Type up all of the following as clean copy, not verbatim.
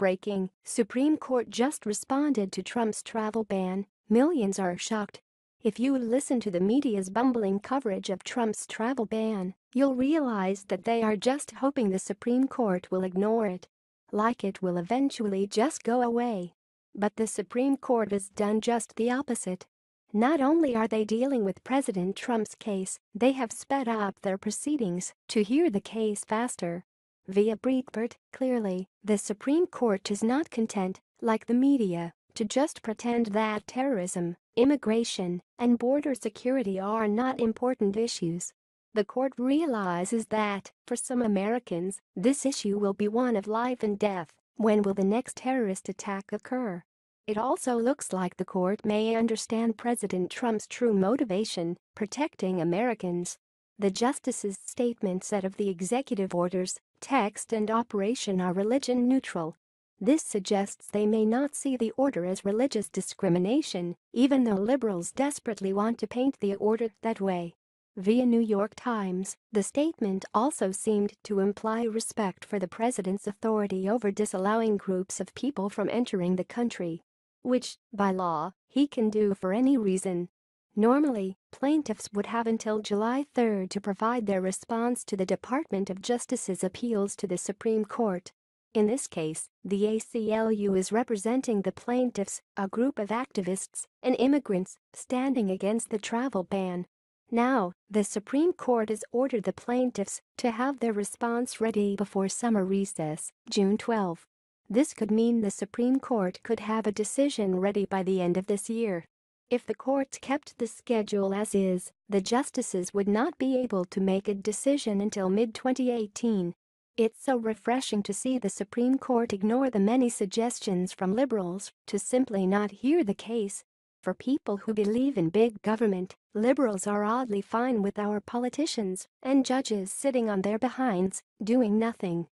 Breaking: Supreme Court just responded to Trump's travel ban, millions are shocked. If you listen to the media's bumbling coverage of Trump's travel ban, you'll realize that they are just hoping the Supreme Court will ignore it. Like it will eventually just go away. But the Supreme Court has done just the opposite. Not only are they dealing with President Trump's case, they have sped up their proceedings to hear the case faster. Via Breitbart, clearly, the Supreme Court is not content, like the media, to just pretend that terrorism, immigration, and border security are not important issues. The court realizes that, for some Americans, this issue will be one of life and death. When will the next terrorist attack occur? It also looks like the court may understand President Trump's true motivation: protecting Americans. The justice's statement said of the executive orders, text and operation are religion neutral. This suggests they may not see the order as religious discrimination, even though liberals desperately want to paint the order that way. Via New York Times, the statement also seemed to imply respect for the president's authority over disallowing groups of people from entering the country, which, by law, he can do for any reason. Normally, plaintiffs would have until July 3 to provide their response to the Department of Justice's appeals to the Supreme Court. In this case, the ACLU is representing the plaintiffs, a group of activists and immigrants standing against the travel ban. Now, the Supreme Court has ordered the plaintiffs to have their response ready before summer recess, June 12. This could mean the Supreme Court could have a decision ready by the end of this year. If the court kept the schedule as is, the justices would not be able to make a decision until mid-2018. It's so refreshing to see the Supreme Court ignore the many suggestions from liberals to simply not hear the case. For people who believe in big government, liberals are oddly fine with our politicians and judges sitting on their behinds, doing nothing.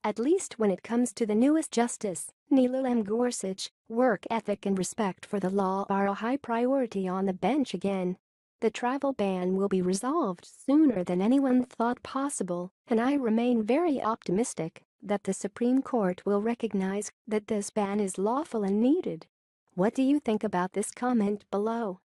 At least when it comes to the newest justice, Neil M. Gorsuch, work ethic and respect for the law are a high priority on the bench again. The travel ban will be resolved sooner than anyone thought possible, and I remain very optimistic that the Supreme Court will recognize that this ban is lawful and needed. What do you think about this? Comment below.